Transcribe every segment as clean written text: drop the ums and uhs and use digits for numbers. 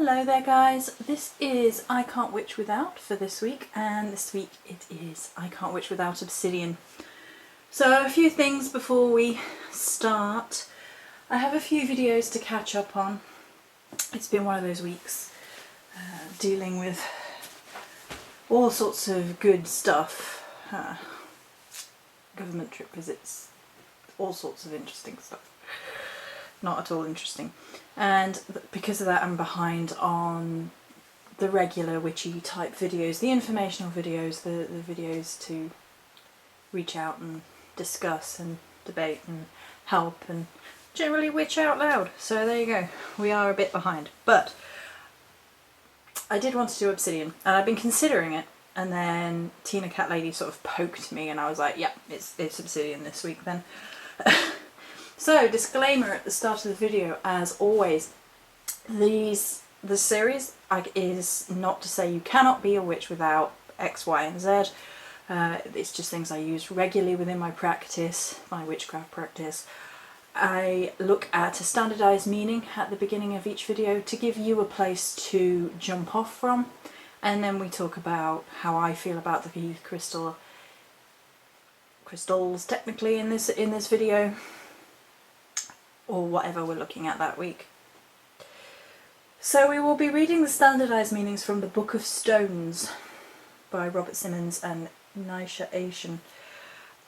Hello there guys, this is I Can't Witch Without for this week, and this week it is I Can't Witch Without Obsidian. So a few things before we start. I have a few videos to catch up on. It's been one of those weeks dealing with all sorts of good stuff, government trip visits, all sorts of interesting stuff. Not at all interesting, and because of that I'm behind on the regular witchy type videos, the informational videos, the videos to reach out and discuss and debate and help and generally witch out loud. So there you go, we are a bit behind, but I did want to do Obsidian and I've been considering it, and then Tina Cat Lady sort of poked me and I was like, yeah, it's Obsidian this week then. So, disclaimer at the start of the video, as always, the series is not to say you cannot be a witch without X, Y and Z. It's just things I use regularly within my practice, my witchcraft practice. I look at a standardised meaning at the beginning of each video to give you a place to jump off from, and then we talk about how I feel about the crystals technically in this video, or whatever we're looking at that week. So we will be reading the standardised meanings from the Book of Stones by Robert Simmons and Nisha Asian,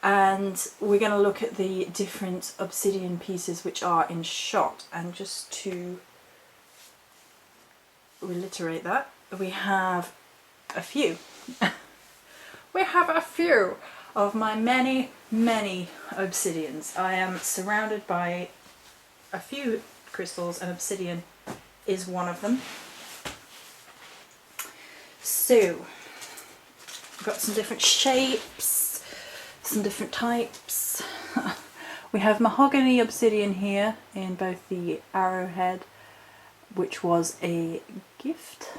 and we're going to look at the different obsidian pieces which are in shot. And just to reiterate that, we have a few. We have a few of my many obsidians. I am surrounded by a few crystals, and obsidian is one of them. So, we've got some different shapes, some different types. We have mahogany obsidian here in both the arrowhead, which was a gift,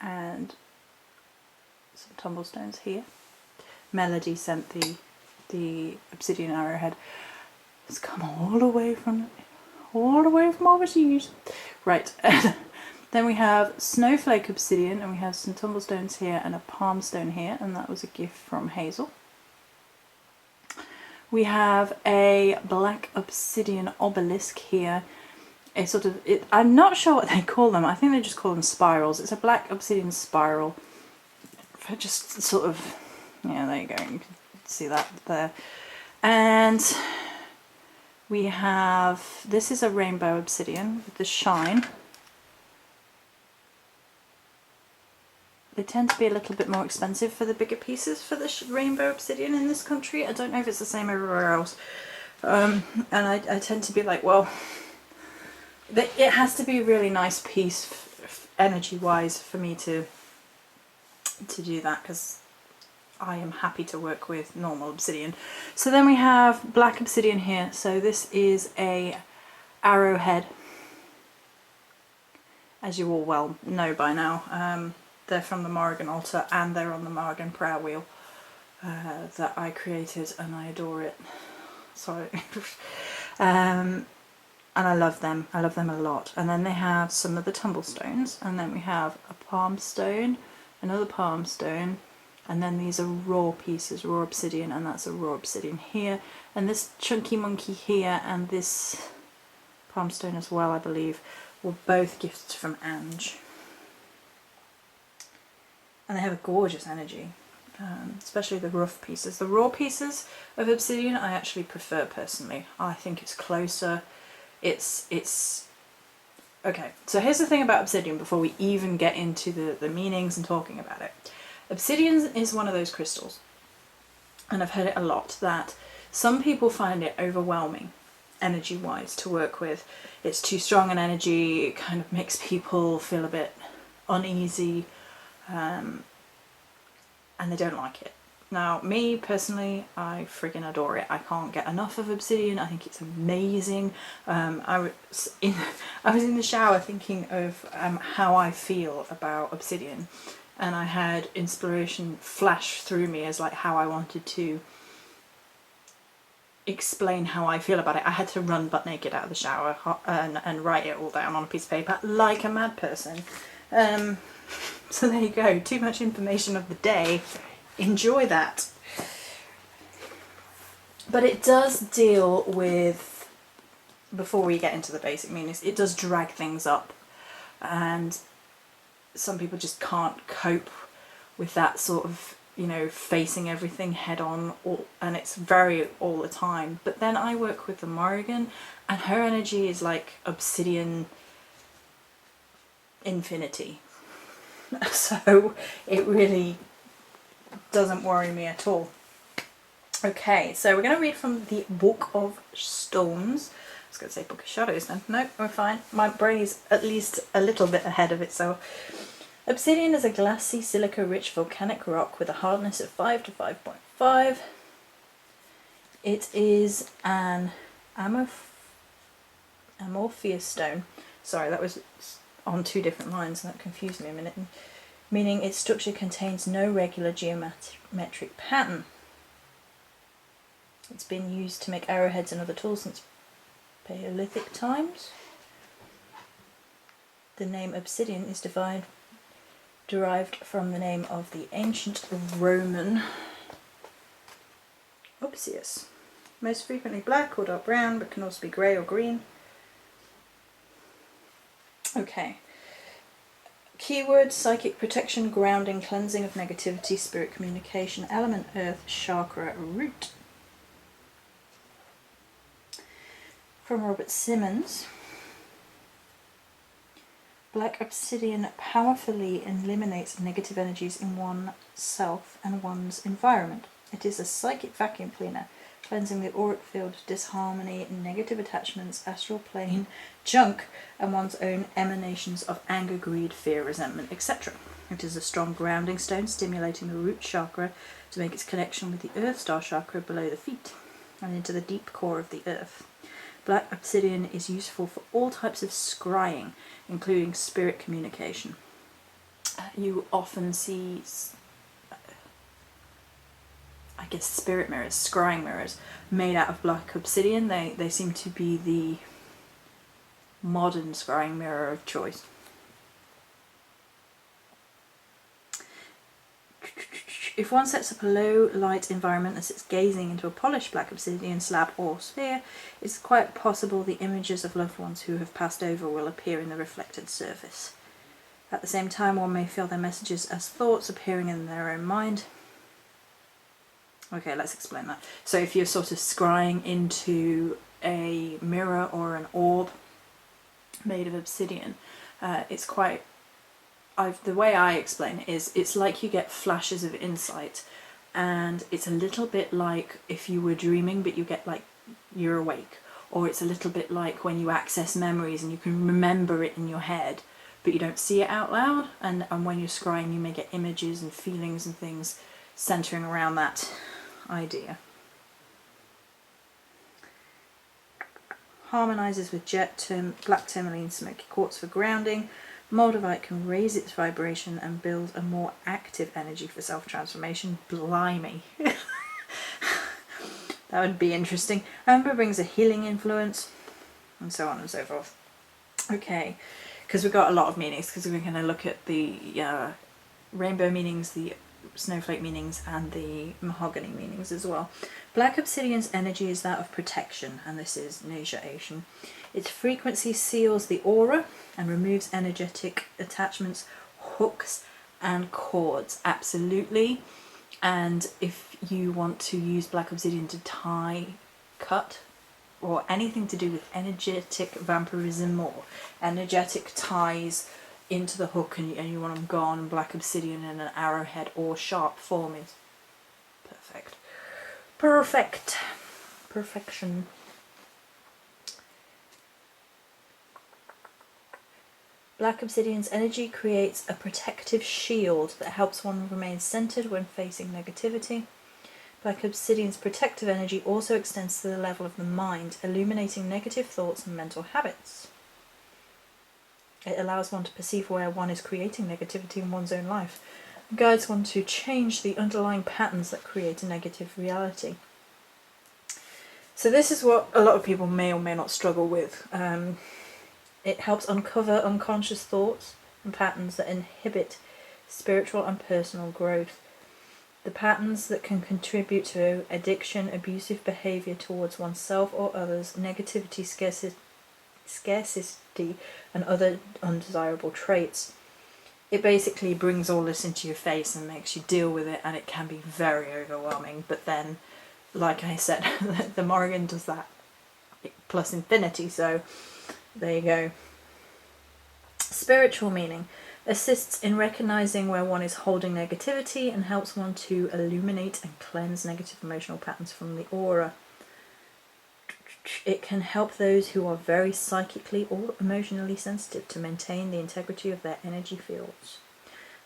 and some tumblestones here. Melody sent the obsidian arrowhead. It's come all the way from overseas. Right, then we have Snowflake obsidian, and we have some tumblestones here and a palm stone here, and that was a gift from Hazel. We have a black obsidian obelisk here. A sort of, I'm not sure what they call them. I think they just call them spirals. It's a black obsidian spiral. Just sort of, yeah, there you go. You can see that there. And we have, this is a rainbow obsidian with the shine. They tend to be a little bit more expensive for the bigger pieces for the rainbow obsidian in this country. I don't know if it's the same everywhere else. And I tend to be like, well, it has to be a really nice piece energy-wise for me to do that, because I am happy to work with normal obsidian. So then we have black obsidian here. So this is a arrowhead, as you all well know by now. They're from the Morrigan altar, and they're on the Morrigan prayer wheel that I created, and I adore it. Sorry. And I love them. I love them a lot. And then they have some of the tumblestones, and then we have a palm stone, another palm stone, and then these are raw pieces, raw obsidian, and that's a raw obsidian here, and this chunky monkey here and this palm stone as well, I believe, were both gifts from Ange. And they have a gorgeous energy, especially the rough pieces. The raw pieces of obsidian I actually prefer personally. I think it's closer. It's okay. So here's the thing about obsidian before we even get into the meanings and talking about it. Obsidian is one of those crystals, and I've heard it a lot, that some people find it overwhelming energy-wise to work with. It's too strong an energy, it kind of makes people feel a bit uneasy, and they don't like it. Now, me personally, I friggin' adore it. I can't get enough of obsidian. I think it's amazing. I was in the shower thinking of how I feel about obsidian, and I had inspiration flash through me as like how I wanted to explain how I feel about it. I had to run butt naked out of the shower and write it all down on a piece of paper like a mad person. So there you go, too much information of the day. Enjoy that. But it does deal with, before we get into the basic meanings, it does drag things up, and some people just can't cope with that sort of, you know, facing everything head on, and it's very all the time. But then I work with the Morrigan, and her energy is like Obsidian infinity. So it really doesn't worry me at all. Okay, so we're going to read from the Book of Storms. I was going to say Book of Shadows then. No, we're fine. My brain is at least a little bit ahead of itself. Obsidian is a glassy, silica-rich volcanic rock with a hardness of 5 to 5.5. It is an amorphous stone. Sorry, that was on two different lines and that confused me a minute. Meaning its structure contains no regular geometric pattern. It's been used to make arrowheads and other tools since Paleolithic times. The name Obsidian is derived from the name of the ancient Roman Obsius. Most frequently black or dark brown, but can also be grey or green. Okay. Keyword: psychic protection, grounding, cleansing of negativity, spirit communication, element earth, chakra, root. From Robert Simmons. Black obsidian powerfully eliminates negative energies in oneself and one's environment. It is a psychic vacuum cleaner, cleansing the auric field of disharmony, negative attachments, astral plane, junk, and one's own emanations of anger, greed, fear, resentment, etc. It is a strong grounding stone, stimulating the root chakra to make its connection with the earth star chakra below the feet and into the deep core of the earth. Black obsidian is useful for all types of scrying, including spirit communication. You often see, I guess, spirit mirrors, scrying mirrors, made out of black obsidian. They seem to be the modern scrying mirror of choice. If one sets up a low light environment and sits gazing into a polished black obsidian slab or sphere, it's quite possible the images of loved ones who have passed over will appear in the reflected surface. At the same time, one may feel their messages as thoughts appearing in their own mind. Okay, let's explain that. So if you're sort of scrying into a mirror or an orb made of obsidian, it's quite... the way I explain it is, it's like you get flashes of insight, and it's a little bit like if you were dreaming but you get like you're awake, or it's a little bit like when you access memories and you can remember it in your head but you don't see it out loud, and when you're scrying you may get images and feelings and things centering around that idea. Harmonizes with jet, black tourmaline, smoky quartz for grounding. Moldavite can raise its vibration and build a more active energy for self-transformation. Blimey. That would be interesting. Amber brings a healing influence, and so on and so forth. Okay, because we've got a lot of meanings, because we're going to look at the rainbow meanings, the snowflake meanings, and the mahogany meanings as well. Black obsidian's energy is that of protection, and this is Neja Asian. Its frequency seals the aura and removes energetic attachments, hooks and cords. Absolutely. And if you want to use black obsidian to tie, cut, or anything to do with energetic vampirism or energetic ties into the hook, and you want them gone, black obsidian in an arrowhead or sharp form is perfect. Perfect. Perfection. Black obsidian's energy creates a protective shield that helps one remain centered when facing negativity. Black obsidian's protective energy also extends to the level of the mind, illuminating negative thoughts and mental habits. It allows one to perceive where one is creating negativity in one's own life, and guides one to change the underlying patterns that create a negative reality. So this is what a lot of people may or may not struggle with. It helps uncover unconscious thoughts and patterns that inhibit spiritual and personal growth. The patterns that can contribute to addiction, abusive behaviour towards oneself or others, negativity, scarcity, and other undesirable traits. It basically brings all this into your face and makes you deal with it, and it can be very overwhelming. But then, like I said, the Morrigan does that plus infinity, so there you go. Spiritual meaning. Assists in recognizing where one is holding negativity and helps one to illuminate and cleanse negative emotional patterns from the aura. It can help those who are very psychically or emotionally sensitive to maintain the integrity of their energy fields.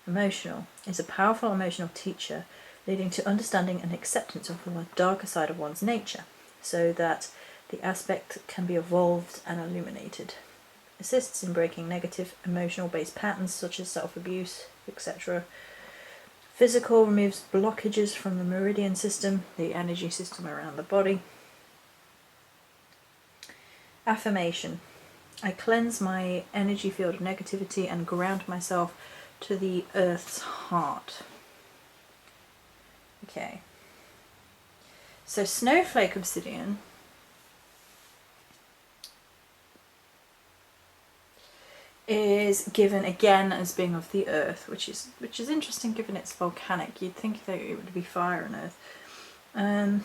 Emotional is a powerful emotional teacher, leading to understanding and acceptance of the darker side of one's nature, so that the aspect can be evolved and illuminated. Assists in breaking negative emotional-based patterns such as self-abuse, etc. Physical removes blockages from the meridian system, the energy system around the body. Affirmation. I cleanse my energy field of negativity and ground myself to the earth's heart. Okay. So Snowflake Obsidian is given again as being of the earth, which is interesting given it's volcanic. You'd think that it would be fire and earth.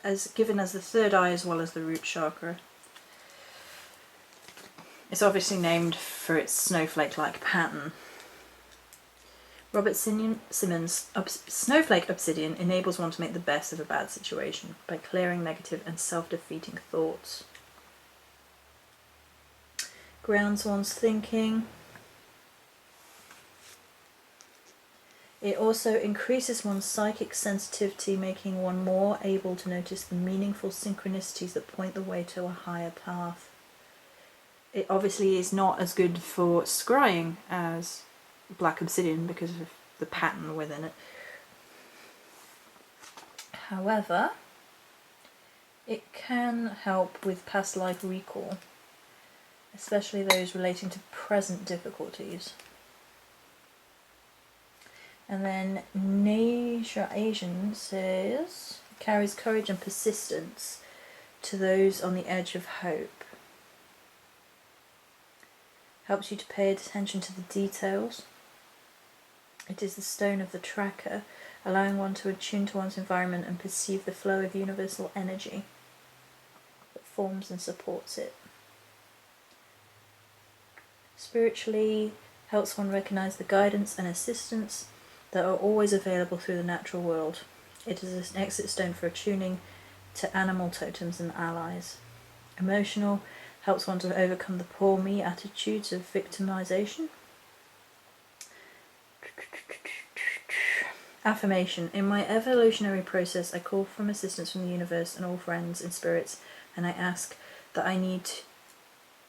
As given as the third eye as well as the root chakra. It's obviously named for its snowflake-like pattern. Robert Simmons' Snowflake Obsidian enables one to make the best of a bad situation by clearing negative and self-defeating thoughts. Grounds one's thinking. It also increases one's psychic sensitivity, making one more able to notice the meaningful synchronicities that point the way to a higher path. It obviously is not as good for scrying as black obsidian because of the pattern within it. However, it can help with past life recall, especially those relating to present difficulties. And then Nature Asian says, carries courage and persistence to those on the edge of hope. Helps you to pay attention to the details. It is the stone of the tracker, allowing one to attune to one's environment and perceive the flow of universal energy that forms and supports it. Spiritually, helps one recognize the guidance and assistance that are always available through the natural world. It is an exit stone for attuning to animal totems and allies. Emotional, helps one to overcome the poor me attitudes of victimization. Affirmation. In my evolutionary process, I call for assistance from the universe and all friends and spirits, and I ask that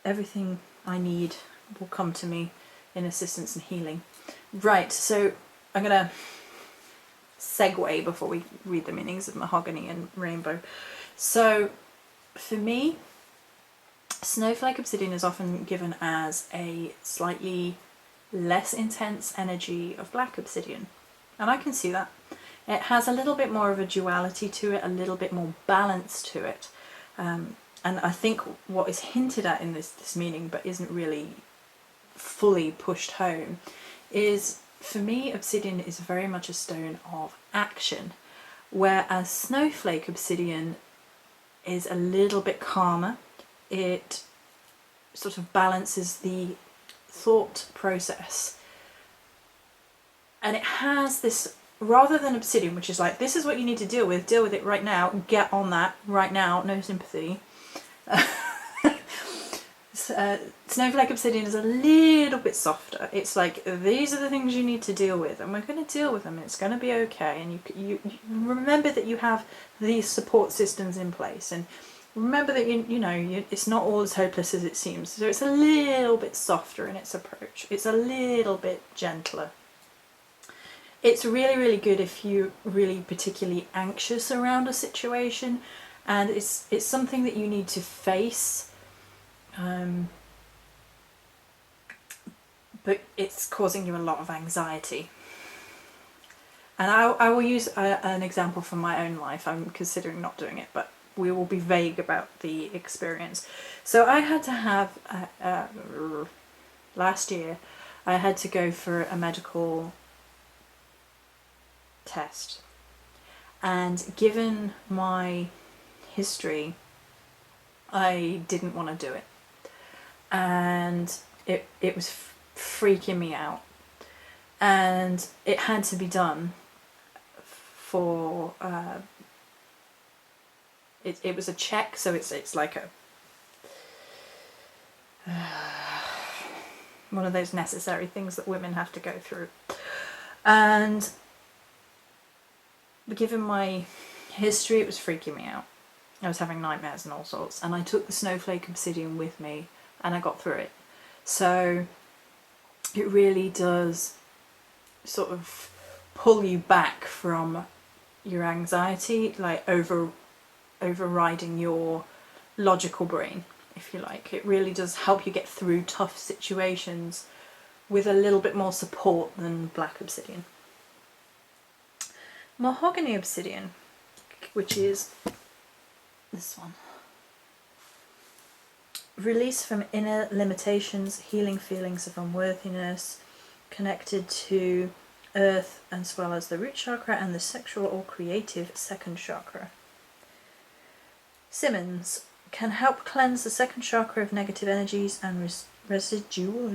everything I need will come to me in assistance and healing. Right, so I'm going to segue before we read the meanings of mahogany and rainbow. So, for me, Snowflake Obsidian is often given as a slightly less intense energy of black obsidian. And I can see that. It has a little bit more of a duality to it, a little bit more balance to it. And I think what is hinted at in this meaning, but isn't really fully pushed home, is, for me, obsidian is very much a stone of action, whereas Snowflake Obsidian is a little bit calmer. It sort of balances the thought process. And it has this, rather than obsidian, which is like, this is what you need to deal with it right now, get on that right now, no sympathy. Snowflake Obsidian is a little bit softer. It's like, these are the things you need to deal with, and we're going to deal with them, and it's going to be okay. And you remember that you have these support systems in place, and remember that it's not all as hopeless as it seems. So it's a little bit softer in its approach. It's a little bit gentler. It's really, really good if you're really particularly anxious around a situation, and it's something that you need to face, but it's causing you a lot of anxiety. And I will use an example from my own life. I'm considering not doing it, but we will be vague about the experience. So I had to have, last year, I had to go for a medical test. And given my history, I didn't want to do it. And it was freaking me out. And it had to be done for it was a check, so it's like a one of those necessary things that women have to go through. And given my history, it was freaking me out. I was having nightmares and all sorts, and I took the Snowflake Obsidian with me and I got through it. So it really does sort of pull you back from your anxiety, like overriding your logical brain, if you like. It really does help you get through tough situations with a little bit more support than black obsidian. Mahogany obsidian, which is this one. Release from inner limitations, healing feelings of unworthiness, connected to earth as well as the root chakra and the sexual or creative second chakra. Simmons can help cleanse the second chakra of negative energies and residual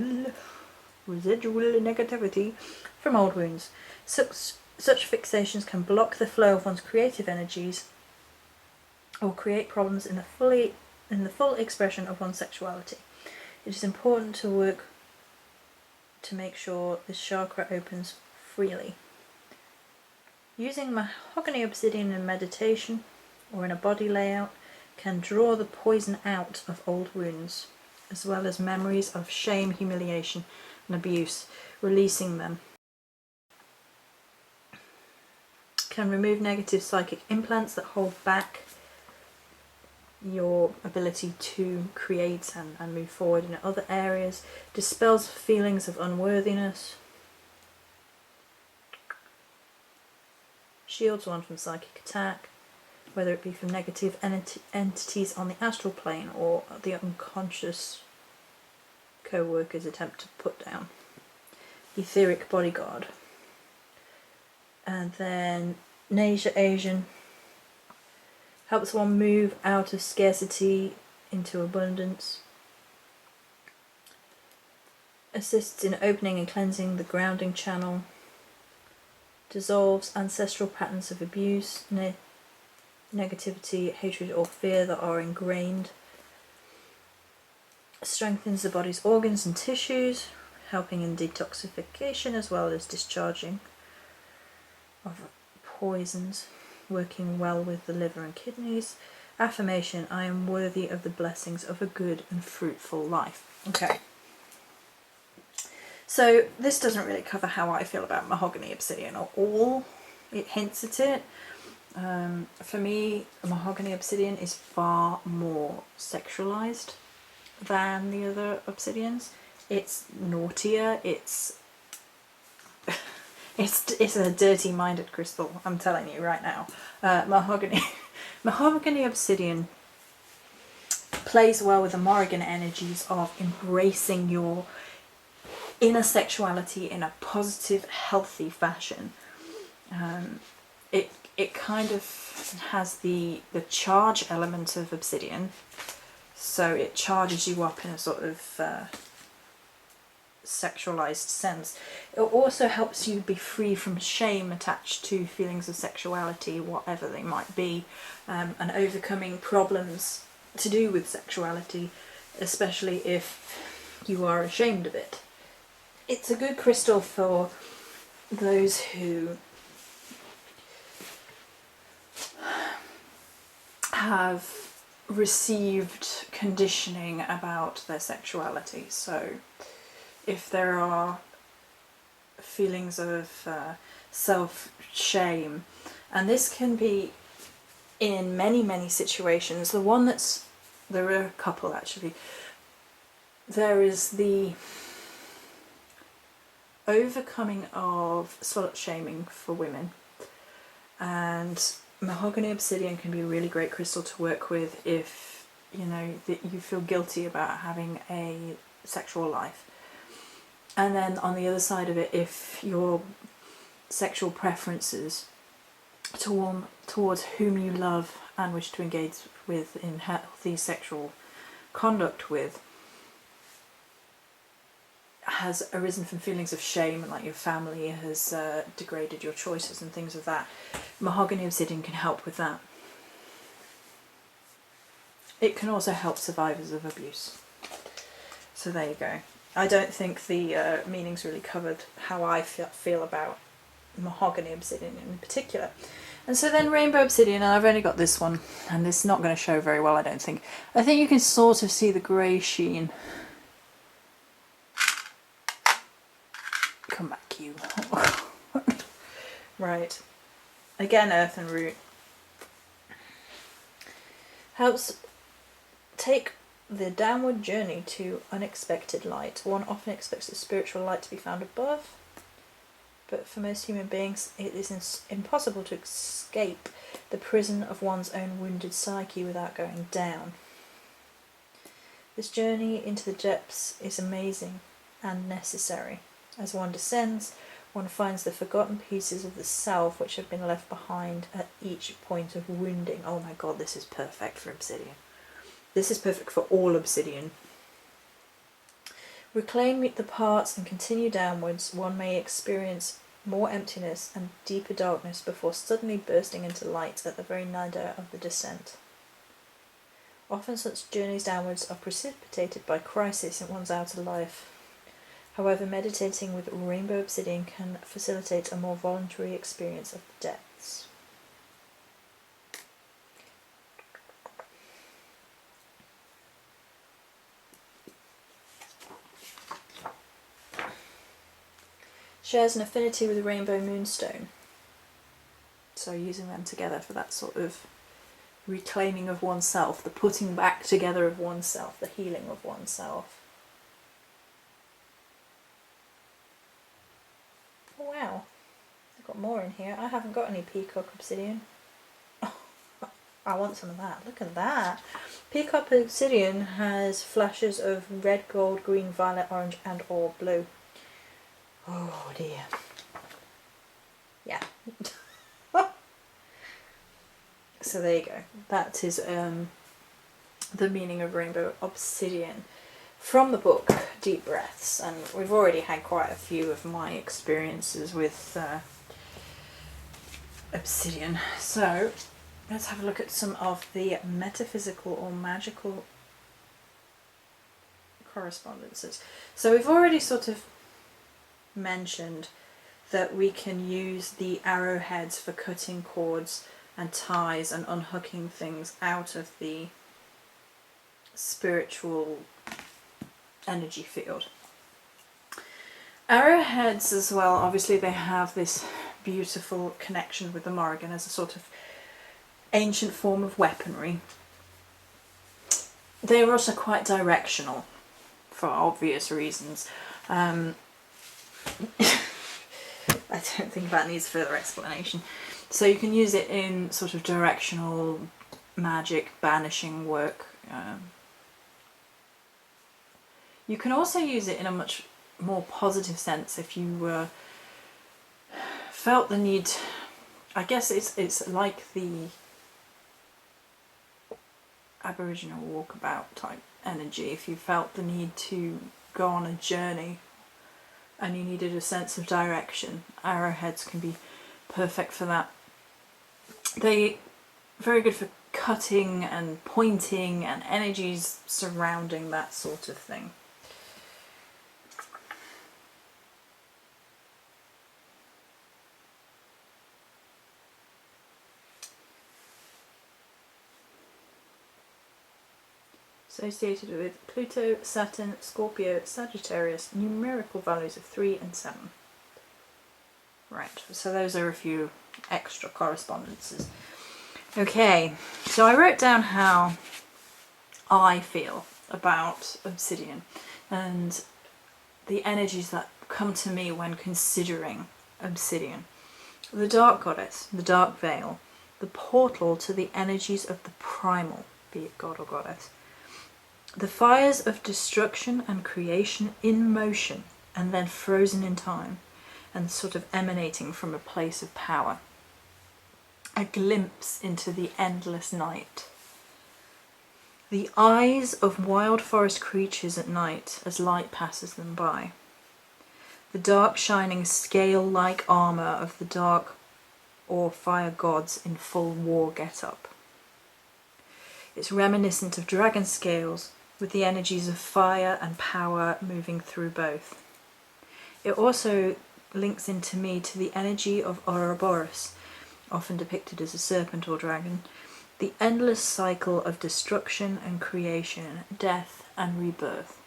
negativity from old wounds. Such fixations can block the flow of one's creative energies or create problems in the full expression of one's sexuality. It is important to work to make sure this chakra opens freely. Using mahogany obsidian in meditation or in a body layout can draw the poison out of old wounds, as well as memories of shame, humiliation and abuse, releasing them. Can remove negative psychic implants that hold back your ability to create and move forward in other areas, dispels feelings of unworthiness, shields one from psychic attack, whether it be from negative entities on the astral plane or the unconscious co-worker's attempt to put down. Etheric bodyguard. And then Nasia Asian helps one move out of scarcity into abundance. Assists in opening and cleansing the grounding channel. Dissolves ancestral patterns of abuse, negativity, hatred or fear that are ingrained. Strengthens the body's organs and tissues, helping in detoxification as well as discharging of poisons, working well with the liver and kidneys. Affirmation, I am worthy of the blessings of a good and fruitful life. Okay. So this doesn't really cover how I feel about mahogany obsidian at all. It hints at it. For me, mahogany obsidian is far more sexualized than the other obsidians. It's naughtier, it's a dirty-minded crystal, I'm telling you right now. Mahogany obsidian plays well with the Morrigan energies of embracing your inner sexuality in a positive, healthy fashion. It kind of has the charge element of obsidian, so it charges you up in a sort of sexualized sense. It also helps you be free from shame attached to feelings of sexuality, whatever they might be, and overcoming problems to do with sexuality, especially if you are ashamed of it. It's a good crystal for those who have received conditioning about their sexuality. So if there are feelings of self-shame. And this can be in many situations. There are a couple actually. There is the overcoming of slut shaming for women, and Mahogany Obsidian can be a really great crystal to work with if that you feel guilty about having a sexual life. And then on the other side of it, if your sexual preferences towards whom you love and wish to engage with in healthy sexual conduct with has arisen from feelings of shame, and like your family has degraded your choices and things of that, Mahogany Obsidian can help with that. It can also help survivors of abuse. So there you go. I don't think the meanings really covered how I feel about Mahogany Obsidian in particular. And so then Rainbow Obsidian, and I've only got this one, and this is not going to show very well, I don't think. I think you can sort of see the grey sheen. Come back, you. Right. Again, Earth and Root. Helps take the downward journey to unexpected light. One often expects the spiritual light to be found above, but for most human beings it is impossible to escape the prison of one's own wounded psyche without going down. This journey into the depths is amazing and necessary. As one descends, one finds the forgotten pieces of the self which have been left behind at each point of wounding. Oh my god, this is perfect for Obsidian. This is perfect for all Obsidian. Reclaim the parts and continue downwards. One may experience more emptiness and deeper darkness before suddenly bursting into light at the very nadir of the descent. Often such journeys downwards are precipitated by crisis in one's outer life. However, meditating with Rainbow Obsidian can facilitate a more voluntary experience of the depths. Shares an affinity with the Rainbow Moonstone. So using them together for that sort of reclaiming of oneself, the putting back together of oneself, the healing of oneself. Oh wow, I've got more in here. I haven't got any Peacock Obsidian. Oh, I want some of that. Look at that. Peacock Obsidian has flashes of red, gold, green, violet, orange and or blue. Oh dear. Yeah. So there you go. That is the meaning of Rainbow Obsidian from the book Deep Breaths, and we've already had quite a few of my experiences with Obsidian. So let's have a look at some of the metaphysical or magical correspondences. So we've already sort of mentioned that we can use the arrowheads for cutting cords and ties and unhooking things out of the spiritual energy field. Arrowheads as well, obviously they have this beautiful connection with the Morrigan as a sort of ancient form of weaponry. They are also quite directional for obvious reasons. I don't think that needs further explanation. So you can use it in sort of directional magic, banishing work. You can also use it in a much more positive sense if you felt the need. I guess it's like the Aboriginal walkabout type energy. If you felt the need to go on a journey and you needed a sense of direction, arrowheads can be perfect for that. They're very good for cutting and pointing and energies surrounding that sort of thing. Associated with Pluto, Saturn, Scorpio, Sagittarius, numerical values of 3 and 7. Right, so those are a few extra correspondences. Okay, so I wrote down how I feel about Obsidian and the energies that come to me when considering Obsidian. The Dark Goddess, the Dark Veil, the portal to the energies of the Primal, be it god or goddess. The fires of destruction and creation in motion and then frozen in time and sort of emanating from a place of power. A glimpse into the endless night. The eyes of wild forest creatures at night as light passes them by. The dark shining scale-like armour of the dark or fire gods in full war get-up. It's reminiscent of dragon scales with the energies of fire and power moving through both. It also links into me to the energy of Ouroboros, often depicted as a serpent or dragon, the endless cycle of destruction and creation, death and rebirth.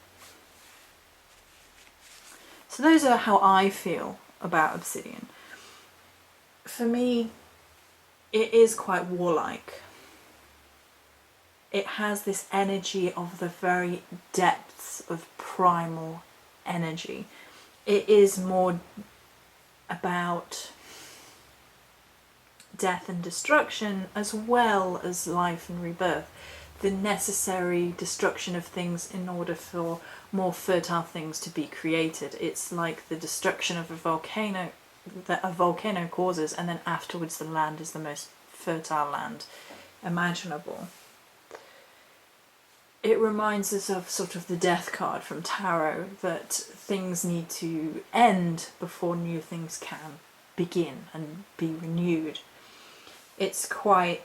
So those are how I feel about Obsidian. For me, it is quite warlike. It has this energy of the very depths of primal energy. It is more about death and destruction as well as life and rebirth. The necessary destruction of things in order for more fertile things to be created. It's like the destruction of a volcano that a volcano causes, and then afterwards the land is the most fertile land imaginable. It reminds us of sort of the death card from tarot, that things need to end before new things can begin and be renewed. It's quite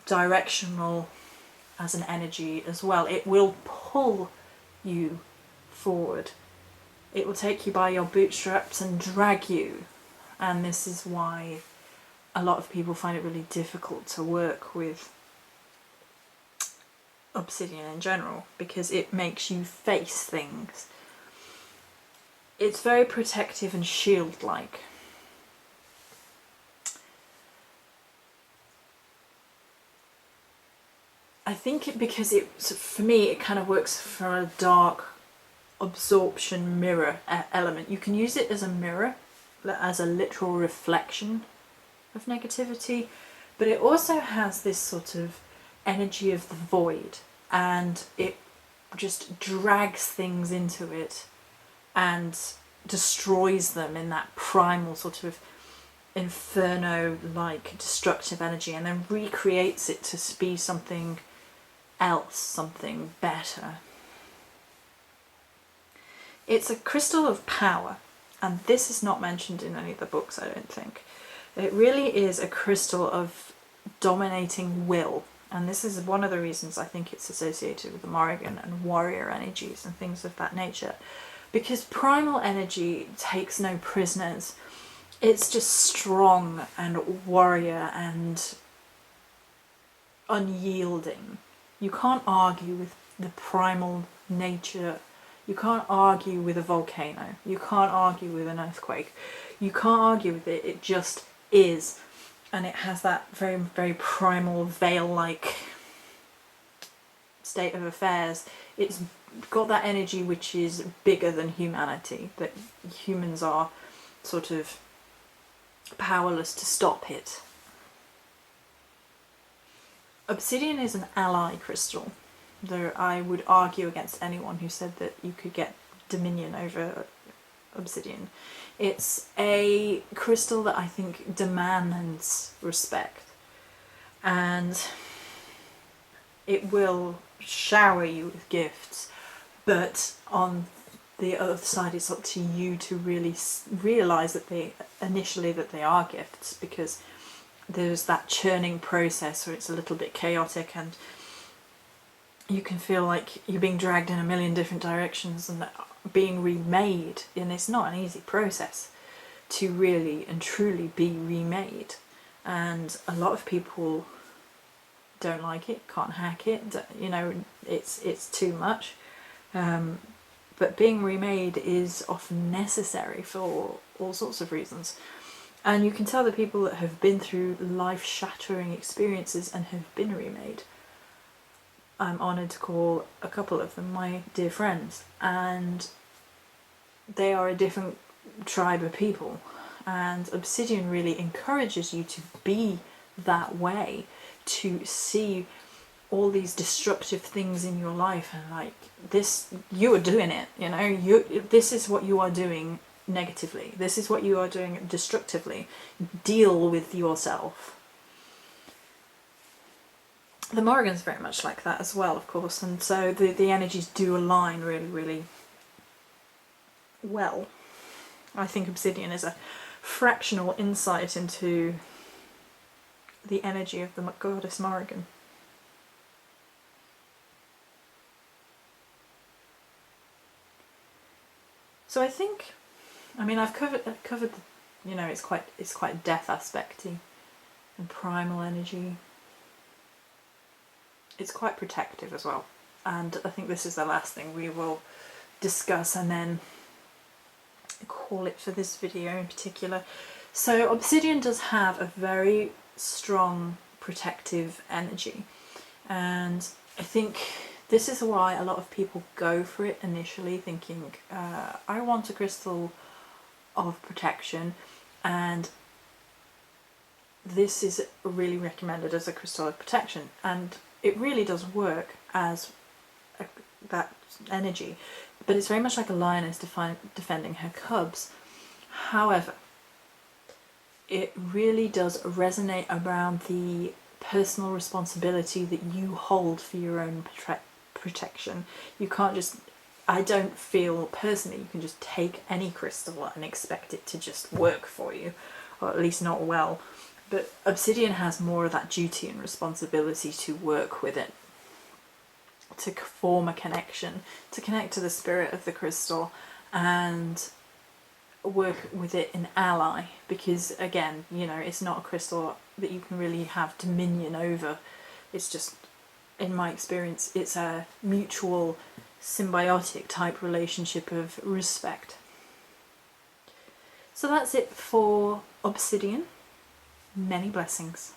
directional as an energy as well. It will pull you forward. It will take you by your bootstraps and drag you. And this is why a lot of people find it really difficult to work with Obsidian in general, because it makes you face things. It's very protective and shield-like. I think because for me, it kind of works for a dark absorption mirror element. You can use it as a mirror, as a literal reflection of negativity, but it also has this sort of energy of the void, and it just drags things into it and destroys them in that primal sort of inferno-like destructive energy, and then recreates it to be something else, something better. It's a crystal of power, and this is not mentioned in any of the books, I don't think. It really is a crystal of dominating will, and this is one of the reasons I think it's associated with the Morrigan and warrior energies and things of that nature, because primal energy takes no prisoners. It's just strong and warrior and unyielding. You can't argue with the primal nature. You can't argue with a volcano. You can't argue with an earthquake. You can't argue with it. It just is. And it has that very, very primal, veil-like state of affairs. It's got that energy which is bigger than humanity, that humans are sort of powerless to stop it. Obsidian is an ally crystal. Though I would argue against anyone who said that you could get dominion over Obsidian. It's a crystal that I think demands respect, and it will shower you with gifts, but on the other side it's up to you to really realise that they are gifts, because there's that churning process where it's a little bit chaotic and you can feel like you're being dragged in a million different directions and being remade, and it's not an easy process to really and truly be remade, and a lot of people don't like it, can't hack it, you know, it's too much, but being remade is often necessary for all sorts of reasons. And you can tell the people that have been through life-shattering experiences and have been remade. I'm honoured to call a couple of them my dear friends, and they are a different tribe of people. And Obsidian really encourages you to be that way, to see all these destructive things in your life and like, this, you are doing it, you know, this is what you are doing negatively, this is what you are doing destructively, deal with yourself. The Morrigan's very much like that as well, of course, and so the energies do align really, really well. I think Obsidian is a fractional insight into the energy of the goddess Morrigan. So I think, I mean, I've covered the, you know, it's quite death aspecty and primal energy. It's quite protective as well, and I think this is the last thing we will discuss and then call it for this video in particular. So Obsidian does have a very strong protective energy, and I think this is why a lot of people go for it initially, thinking I want a crystal of protection, and this is really recommended as a crystal of protection, and it really does work as that energy, but it's very much like a lioness defending her cubs. However, it really does resonate around the personal responsibility that you hold for your own protection. You can't just, I don't feel personally you can just take any crystal and expect it to just work for you, or at least not well. But Obsidian has more of that duty and responsibility to work with it, to form a connection, to connect to the spirit of the crystal and work with it in ally, because again, you know, it's not a crystal that you can really have dominion over. It's just, in my experience, it's a mutual symbiotic type relationship of respect. So that's it for Obsidian. Many blessings.